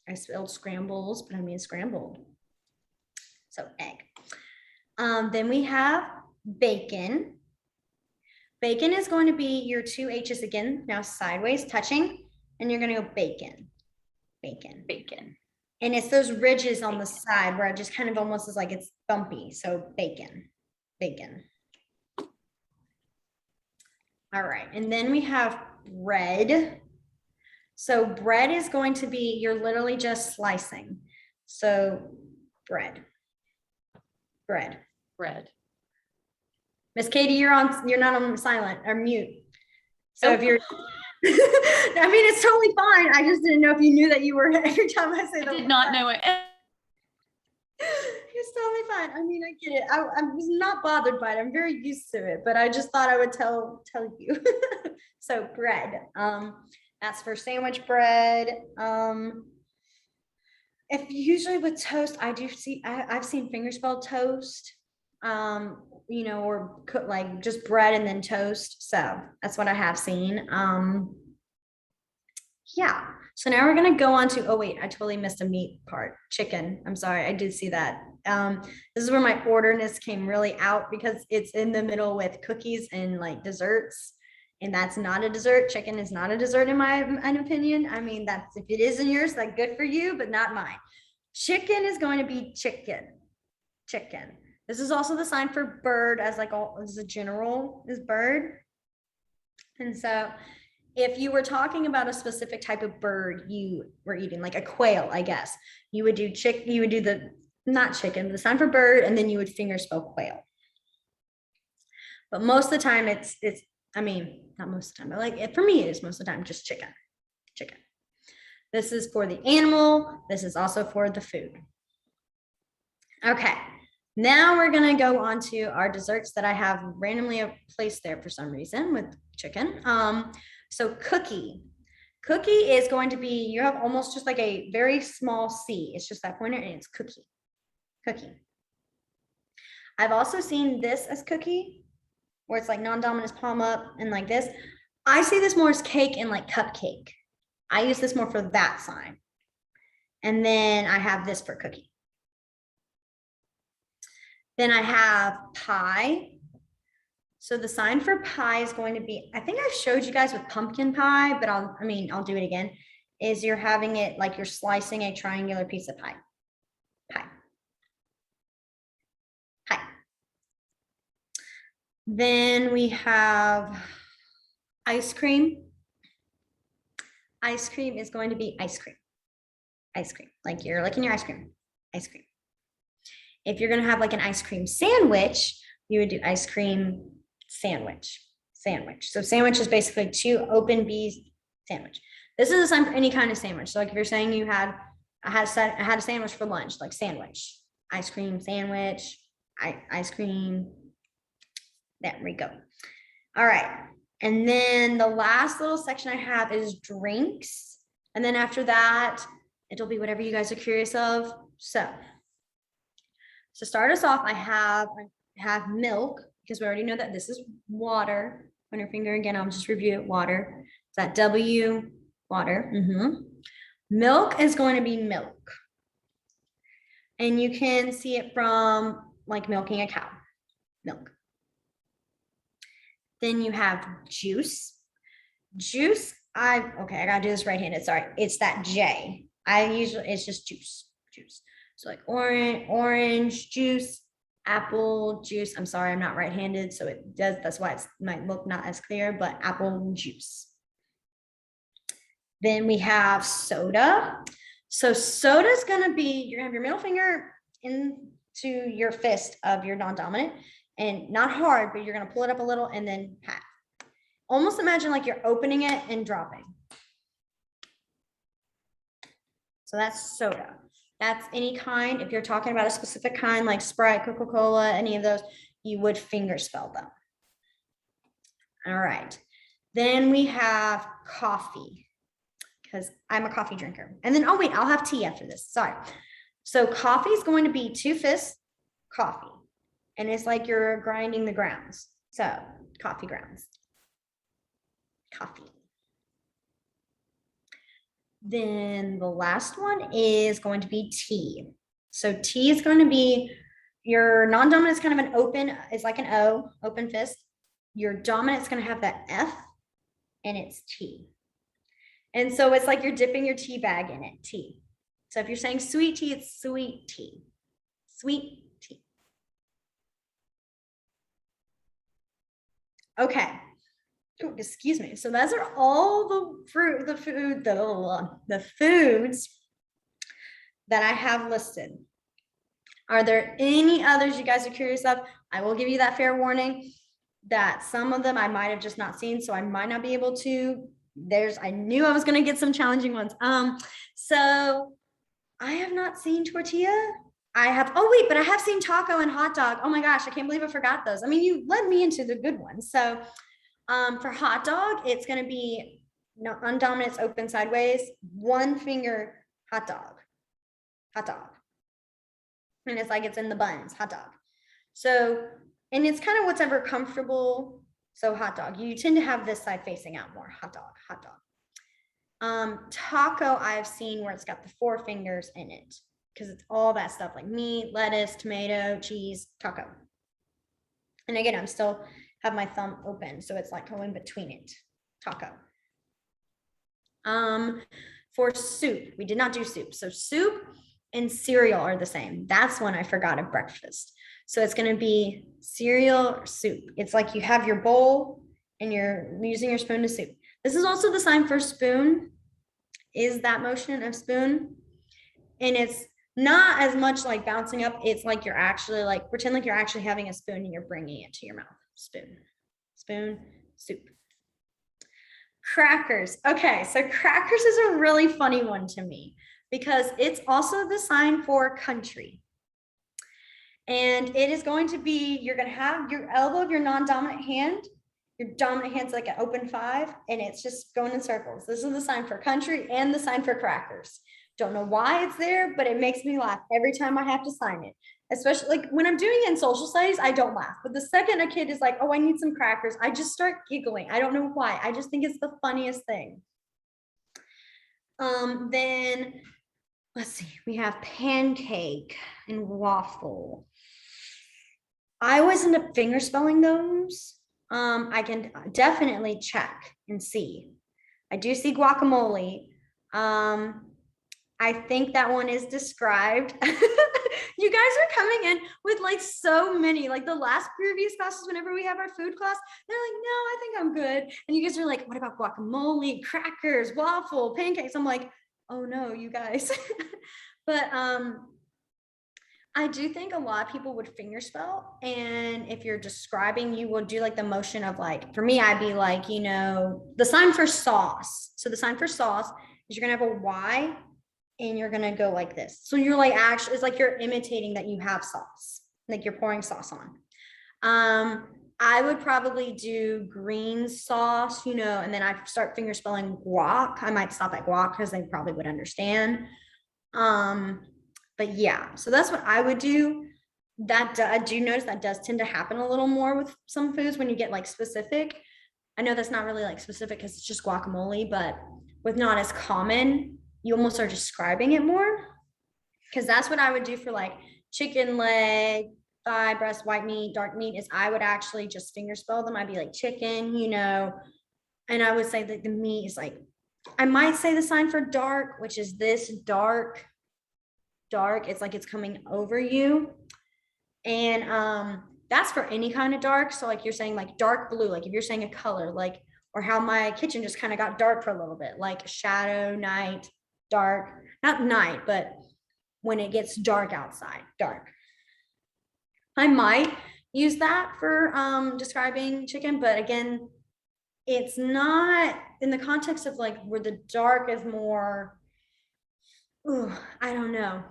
Speaker 2: I spelled scrambles, but I mean scrambled. So egg. Then we have bacon. Bacon is going to be your two H's again, now sideways touching, and you're gonna go bacon, bacon.
Speaker 4: Bacon.
Speaker 2: And it's those ridges on the side where it just kind of almost is like it's bumpy. So bacon, bacon. All right, and then we have bread. So bread is going to be, you're literally just slicing. So bread, bread.
Speaker 4: Bread.
Speaker 2: Miss Katie, you're not on silent or mute. So if
Speaker 4: Oh.
Speaker 2: you're, I mean, it's totally fine. I just didn't know if you knew that you were every time I say
Speaker 4: I
Speaker 2: that.
Speaker 4: did not know it.
Speaker 2: It's totally fine. I mean, I get it. I was not bothered by it. I'm very used to it, but I just thought I would tell you. So bread. That's for sandwich bread. If usually with toast, I do see. I've seen finger spelled toast. You know, or cook like just bread and then toast. So that's what I have seen. Yeah. So now we're gonna go on to, oh wait, I totally missed a meat part, chicken. I'm sorry, I did see that. This is where my orderness came really out because it's in the middle with cookies and like desserts. And that's not a dessert. Chicken is not a dessert in my opinion. I mean, that's, if it is in yours, like good for you, but not mine. Chicken is going to be chicken, chicken. This is also the sign for bird as like all as a general is bird. And so if you were talking about a specific type of bird you were eating, like a quail, I guess, you would do you would do the, not chicken, but the sign for bird, and then you would finger spell quail. But most of the time it's, I mean, not most of the time, but like for me, it is most of the time just chicken, chicken. This is for the animal. This is also for the food. Okay. Now we're gonna go on to our desserts that I have randomly placed there for some reason with chicken. So cookie. Cookie is going to be, you have almost just like a very small C. It's just that pointer and it's cookie, cookie. I've also seen this as cookie, where it's like non-dominant palm up and like this. I see this more as cake and like cupcake. I use this more for that sign. And then I have this for cookie. Then I have pie. So the sign for pie is going to be, I think I showed you guys with pumpkin pie, but I'll do it again, is you're having it like you're slicing a triangular piece of pie. Pie. Pie. Then we have ice cream. Ice cream is going to be ice cream. Ice cream, like you're licking your ice cream. Ice cream. If you're gonna have like an ice cream sandwich, you would do ice cream sandwich, sandwich. So sandwich is basically two open B sandwich. This is a sign for any kind of sandwich. So like if you're saying you had, I had a sandwich for lunch, like sandwich, ice cream sandwich, ice cream. There we go. All right. And then the last little section I have is drinks. And then after that, it'll be whatever you guys are curious of. So to start us off, I have milk, because we already know that this is water. On your finger again, I'll just review it, water. Is that W, water? Milk is going to be milk. And you can see it from like milking a cow, milk. Then you have juice. Juice, okay, I gotta do this right-handed, sorry. It's that J. It's just juice, juice. So like orange juice, apple juice. I'm sorry, I'm not right-handed, so it does, that's why it might look not as clear, but apple juice. Then we have soda. So soda is gonna be, you're gonna have your middle finger into your fist of your non-dominant, and not hard, but you're gonna pull it up a little and then pat. Almost imagine like you're opening it and dropping. So that's soda. That's any kind. If you're talking about a specific kind like Sprite, Coca-Cola, any of those, you would finger spell them. All right. Then we have coffee, because I'm a coffee drinker. And then, oh wait, I'll have tea after this. Sorry. So coffee is going to be two fists, coffee. And it's like you're grinding the grounds. So coffee grounds. Coffee. Then the last one is going to be tea. So tea is going to be your non-dominant is kind of an open, it's like an O, open fist. your dominant's gonna have that F and it's T. And so it's like you're dipping your tea bag in it, tea. So if you're saying sweet tea, it's sweet tea. Sweet tea. Okay. Ooh, excuse me. So those are all the foods that I have listed. Are there any others you guys are curious of? I will give you that fair warning that some of them I might have just not seen, so I might not be able to. I knew I was going to get some challenging ones. So I have not seen tortilla. But I have seen taco and hot dog. Oh my gosh, I can't believe I forgot those. I mean, you led me into the good ones. So for hot dog, it's going to be undominant, open sideways, one finger hot dog. And it's like it's in the buns, hot dog. So, and it's kind of whatever comfortable. So hot dog, you tend to have this side facing out more, hot dog. Taco, I've seen where it's got the 4 fingers in it because it's all that stuff like meat, lettuce, tomato, cheese, taco. And again, I'm still have my thumb open, so it's like going between it, taco. For soup, we did not do soup. So soup and cereal are the same. That's one I forgot at breakfast. So it's going to be cereal or soup. It's like you have your bowl and you're using your spoon to soup. This is also the sign for spoon, is that motion of spoon. And it's not as much like bouncing up. It's like you're actually like, pretend like you're actually having a spoon and you're bringing it to your mouth. Spoon, soup. Crackers. Okay, so crackers is a really funny one to me because it's also the sign for country. And it is going to be, you're going to have your elbow of your non-dominant hand. Your dominant hand's like an open 5, and it's just going in circles. This is the sign for country and the sign for crackers. Don't know why it's there, but it makes me laugh every time I have to sign it. Especially like when I'm doing it in social studies, I don't laugh. But the second a kid is like, oh, I need some crackers, I just start giggling. I don't know why. I just think it's the funniest thing. Then let's see, we have pancake and waffle. I always end up finger spelling those. I can definitely check and see. I do see guacamole. I think that one is described. You guys are coming in with like so many, like the last previous classes, whenever we have our food class, they're like, no, I think I'm good. And you guys are like, what about guacamole, crackers, waffle, pancakes? I'm like, oh no, you guys. But I do think a lot of people would finger spell. And if you're describing, you will do like the motion of like, for me, I'd be like, you know, the sign for sauce. So the sign for sauce is you're going to have a Y and you're going to go like this. So you're like, actually, it's like you're imitating that you have sauce, like you're pouring sauce on. I would probably do green sauce, you know, and then I start finger spelling guac. I might stop at guac because they probably would understand. But yeah, so that's what I would do. I do notice that does tend to happen a little more with some foods when you get like specific. I know that's not really like specific because it's just guacamole, but with not as common, you almost are describing it more. Because that's what I would do for like chicken leg, thigh, breast, white meat, dark meat, is I would actually just finger spell them. I'd be like chicken, you know, and I would say that the meat is like, I might say the sign for dark, which is this dark. It's like it's coming over you. And that's for any kind of dark. So like you're saying like dark blue, like if you're saying a color, like, or how my kitchen just kind of got dark for a little bit, like shadow, night, dark, not night, but when it gets dark outside, dark. I might use that for describing chicken, but again, it's not in the context of like where the dark is more, ooh, I don't know.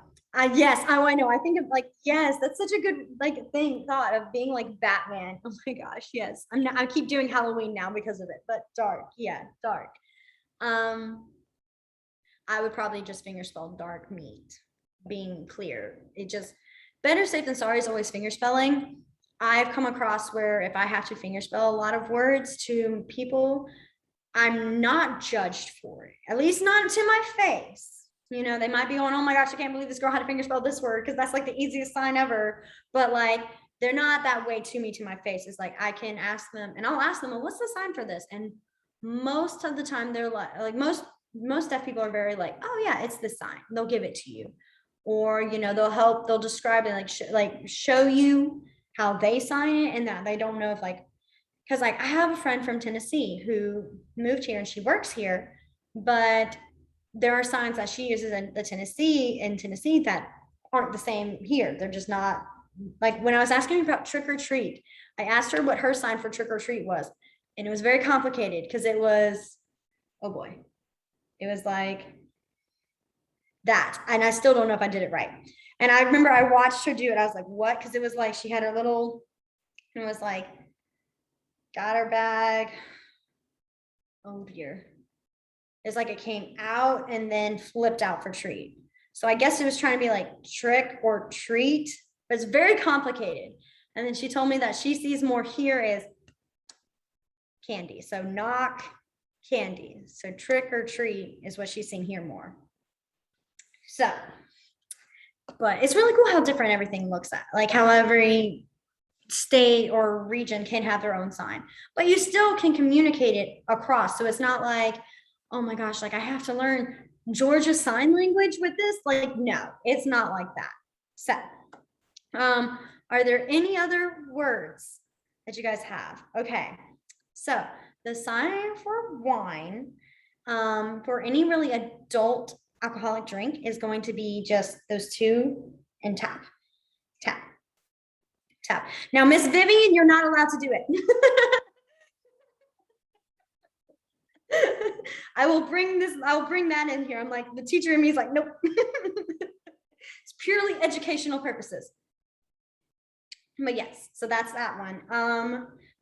Speaker 2: Yes, I know. I think of like, yes, that's such a good like thought of being like Batman. Oh my gosh, yes. I keep doing Halloween now because of it, but dark, yeah, dark. I would probably just finger spell dark meat, being clear. It just, better safe than sorry is always finger spelling. I've come across where if I have to finger spell a lot of words to people, I'm not judged for it, at least not to my face. You know, they might be going, oh my gosh, I can't believe this girl had to finger spell this word, because that's like the easiest sign ever. But like, they're not that way to me, to my face. It's like, I can ask them and I'll ask them, well, what's the sign for this? And most of the time they're like most deaf people are very like, oh yeah, it's the sign. They'll give it to you. Or, you know, they'll describe it, like show you how they sign it, and that they don't know if like, because like I have a friend from Tennessee who moved here and she works here, but there are signs that she uses in Tennessee that aren't the same here. They're just not, like when I was asking her about trick or treat, I asked her what her sign for trick or treat was. And it was very complicated because it was, oh boy, it was like that. And I still don't know if I did it right. And I remember I watched her do it. I was like, what? Because it was like she had her little, it was like, got her bag. Oh dear. It's like it came out and then flipped out for treat. So I guess it was trying to be like trick or treat, but it's very complicated. And then she told me that she sees more here as candy. So knock candy. So trick or treat is what she's seeing here more. So, but it's really cool how different everything looks at, like how every state or region can have their own sign, but you still can communicate it across. So it's not like, oh my gosh, like I have to learn Georgia Sign Language with this. Like, no, it's not like that. So, are there any other words that you guys have? Okay, so the sign for wine, for any really adult alcoholic drink is going to be just those two and tap, tap, tap. Now, Miss Vivian, you're not allowed to do it. I'll bring that in here. I'm like, the teacher in me is like, nope. It's purely educational purposes. But yes, so that's that one.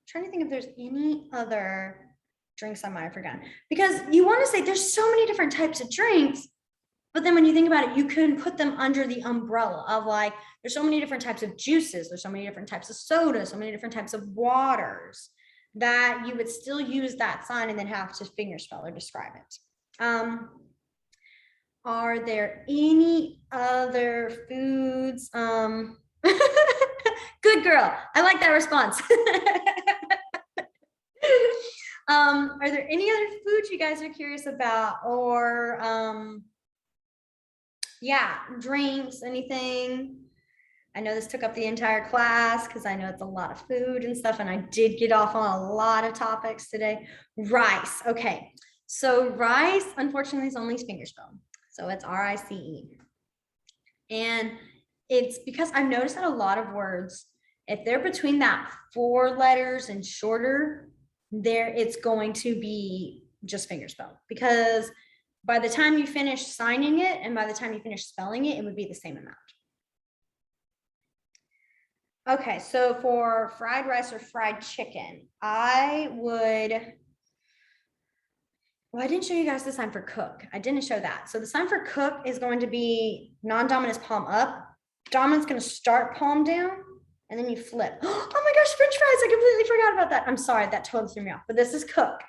Speaker 2: Trying to think if there's any other drinks I might have forgotten, because you want to say there's so many different types of drinks, but then when you think about it, you can put them under the umbrella of like, there's so many different types of juices, there's so many different types of sodas, so many different types of waters, that you would still use that sign and then have to fingerspell or describe it. Are there any other foods? Good girl. I like that response. Are there any other foods you guys are curious about, or yeah, drinks, anything? I know this took up the entire class because I know it's a lot of food and stuff, and I did get off on a lot of topics today. Rice. Okay. So rice, unfortunately, is only fingerspell. So it's RICE. And it's because I've noticed that a lot of words, if they're between that 4 letters and shorter, there it's going to be just fingerspell, because by the time you finish signing it and by the time you finish spelling it, it would be the same amount. Okay, so for fried rice or fried chicken, I didn't show you guys the sign for cook. I didn't show that. So the sign for cook is going to be non-dominant is palm up. Dominant's going to start palm down, and then you flip. Oh my gosh, French fries. I completely forgot about that. I'm sorry, that totally threw me off, but this is cook.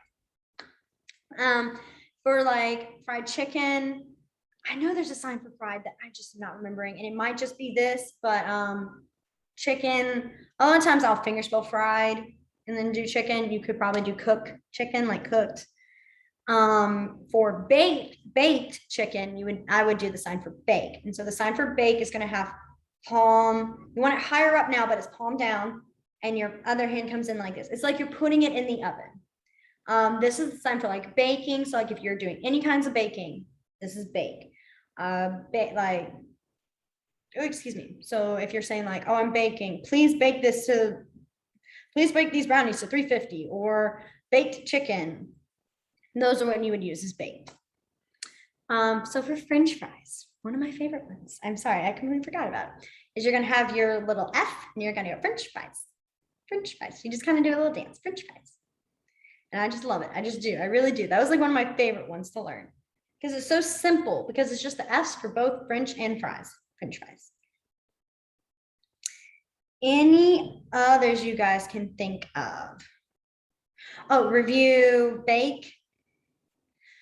Speaker 2: For like fried chicken, I know there's a sign for fried that I'm just not remembering, and it might just be this, but chicken, a lot of times I'll fingerspell fried and then do chicken. You could probably do cook chicken, like cooked. For baked chicken, I would do the sign for bake. And so the sign for bake is going to have palm, you want it higher up now, but it's palm down, and your other hand comes in like this. It's like you're putting it in the oven. This is the sign for like baking. So like if you're doing any kinds of baking, this is bake. Excuse me. So if you're saying like, oh, I'm baking, please bake these brownies to 350, or baked chicken. Those are what you would use as baked. So for French fries, one of my favorite ones, I'm sorry, I completely forgot about it, is you're gonna have your little F and you're gonna go French fries. French fries. You just kind of do a little dance, French fries. And I just love it. I just do. I really do. That was like one of my favorite ones to learn, because it's so simple, because it's just the F's for both French and fries, French fries. Any others you guys can think of? Oh, review, bake.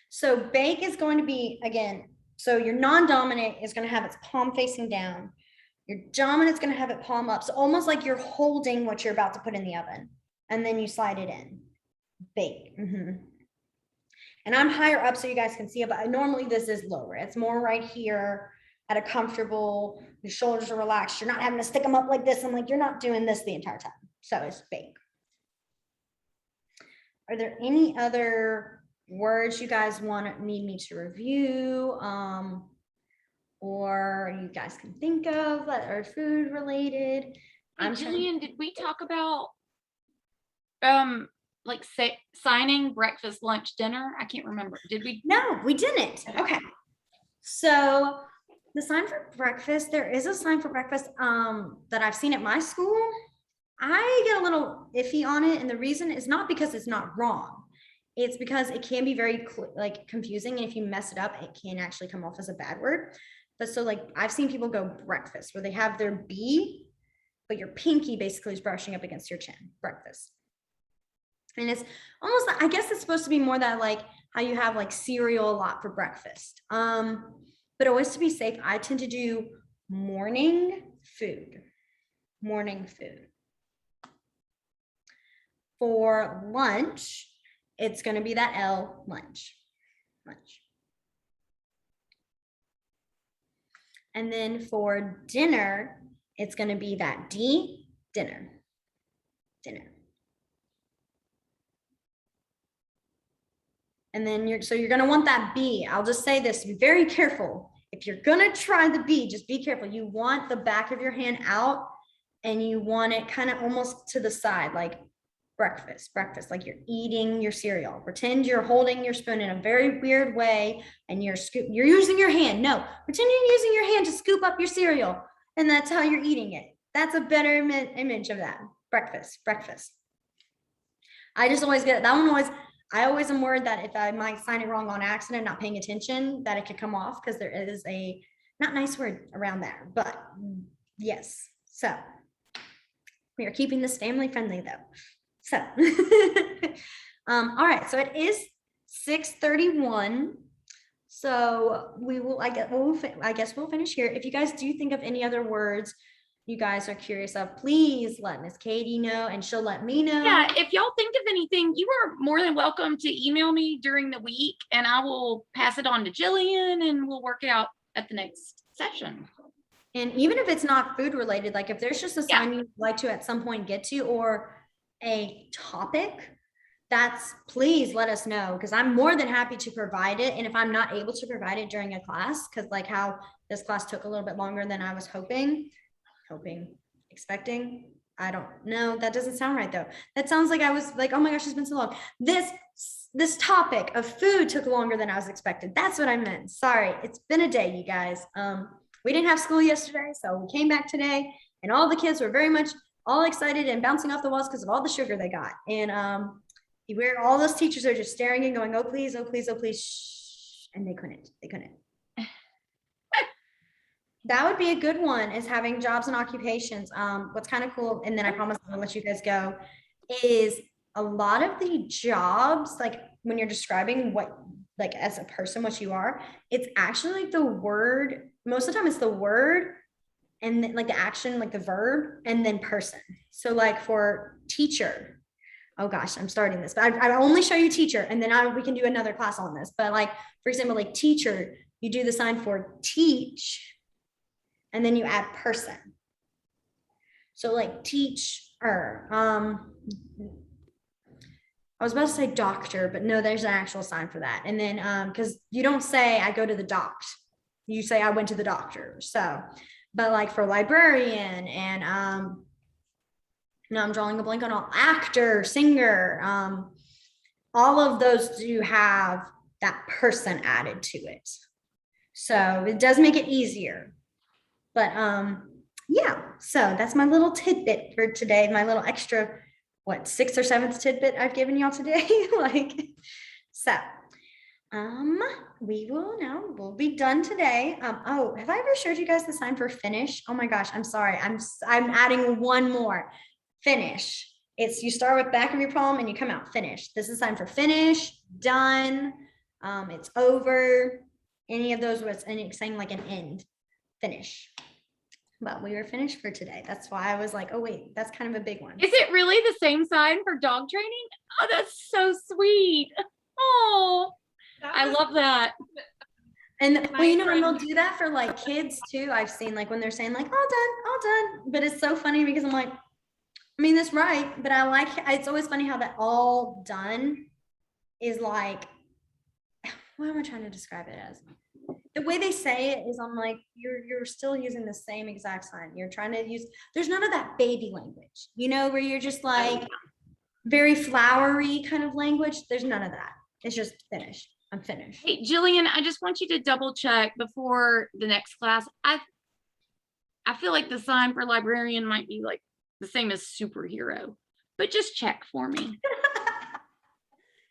Speaker 2: So bake is going to be, again, so your non-dominant is going to have its palm facing down. Your dominant's gonna have it palm up. So almost like you're holding what you're about to put in the oven and then you slide it in. Bake. And I'm higher up so you guys can see it, but normally this is lower. It's more right here at a comfortable, your shoulders are relaxed. You're not having to stick them up like this. And like, you're not doing this the entire time. So it's bake. Are there any other words you guys need me to review? Or you guys can think of that are food related?
Speaker 4: Hey, Gillian, did we talk about like signing breakfast, lunch, dinner? I can't remember. Did we?
Speaker 2: No, we didn't. Okay. So the sign for breakfast, there is a sign for breakfast that I've seen at my school. I get a little iffy on it, and the reason is not because it's not wrong. It's because it can be very like confusing, and if you mess it up, it can actually come off as a bad word. But so like I've seen people go breakfast where they have their B, but your pinky basically is brushing up against your chin. Breakfast. And it's almost, I guess it's supposed to be more that like how you have like cereal a lot for breakfast. But always to be safe, I tend to do morning food. Morning food. For lunch, it's going to be that L, lunch. Lunch. And then for dinner, it's going to be that D, dinner. Dinner. And then you're going to want that B. I'll just say this, be very careful. If you're going to try the B, just be careful. You want the back of your hand out and you want it kind of almost to the side, like breakfast, like you're eating your cereal. Pretend you're holding your spoon in a very weird way and you're using your hand. No, pretend you're using your hand to scoop up your cereal and that's how you're eating it. That's a better image of that. Breakfast. I just always get that one always. I always am worried that if I might sign it wrong on accident, not paying attention, that it could come off because there is a not nice word around there, but yes. So we are keeping this family friendly though. So, all right. So it is 6:31. So we will, I guess we'll finish here. If you guys do think of any other words you guys are curious of, please let Miss Katie know and she'll let me know.
Speaker 4: Yeah, if y'all think of anything, you are more than welcome to email me during the week and I will pass it on to Gillian and we'll work it out at the next session.
Speaker 2: And even if it's not food related, like if there's just a sign you'd like to at some point get to or a topic, please let us know because I'm more than happy to provide it. And if I'm not able to provide it during a class, because like how this class took a little bit longer than I was expecting. I don't know. That doesn't sound right though. That sounds like I was like, oh my gosh, it's been so long. This topic of food took longer than I was expected. That's what I meant. Sorry. It's been a day, you guys. We didn't have school yesterday, so we came back today and all the kids were very much all excited and bouncing off the walls because of all the sugar they got. And where all those teachers are just staring and going, oh, please, oh, please, oh, please. Shh. And they couldn't. That would be a good one is having jobs and occupations. What's kind of cool, and then I promise I'll let you guys go, is a lot of the jobs, like when you're describing what, like as a person, what you are, it's actually like the word, most of the time it's the word and then like the action, like the verb and then person. So like for teacher, oh gosh, I'm starting this, but I only show you teacher and then we can do another class on this. But like, for example, like teacher, you do the sign for teach, and then you add person. So like teacher, I was about to say doctor, but no, there's an actual sign for that. And then, cause you don't say I go to the doc, you say I went to the doctor. So, but like for librarian and, no, I'm drawing a blank on all actor, singer, all of those do have that person added to it. So it does make it easier. But yeah, so that's my little tidbit for today, my little extra, what, 6th or 7th tidbit I've given y'all today. So we'll be done today. Oh, have I ever showed you guys the sign for finish? Oh my gosh, I'm sorry. I'm adding one more. Finish. It's you start with back of your palm and you come out finish. This is sign for finish, done, it's over, any of those words, and it's saying like an end. Finish. but we were finished for today. That's why I was like, oh wait, that's kind of a big one.
Speaker 4: Is it really the same sign for dog training? Oh, that's so sweet. Oh,
Speaker 3: That
Speaker 4: I
Speaker 3: was-
Speaker 4: love that.
Speaker 2: And well,
Speaker 3: My
Speaker 2: you know, and they'll
Speaker 3: friend-
Speaker 2: do that for like kids too. I've seen like when they're saying like all done. But it's so funny because I'm like, I mean, that's right. But I like it's always funny how that all done is like, what am I trying to describe it as? The way they say it is I'm like, you're still using the same exact sign. You're trying to use, there's none of that baby language, you know, where you're just like very flowery kind of language. There's none of that. It's just finished. I'm finished.
Speaker 4: Hey, Jillian, I just want you to double check before the next class. I feel like the sign for librarian might be like the same as superhero, but just check for me.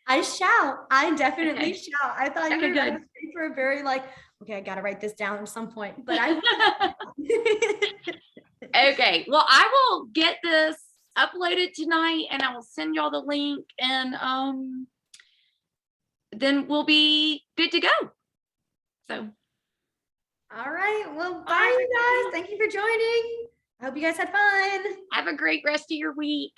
Speaker 2: I shall. I definitely
Speaker 4: Okay.
Speaker 2: shall. I thought you
Speaker 4: Okay,
Speaker 2: were
Speaker 4: good.
Speaker 2: going to stay for a very like, okay, I got to write this down at some point, but I.
Speaker 4: Okay, well, I will get this uploaded tonight and I will send y'all the link and then we'll be good to go. So
Speaker 2: All right. Well, bye,
Speaker 4: right.
Speaker 2: you guys. Thank you for joining. I hope you guys had fun.
Speaker 4: have a great rest of your week.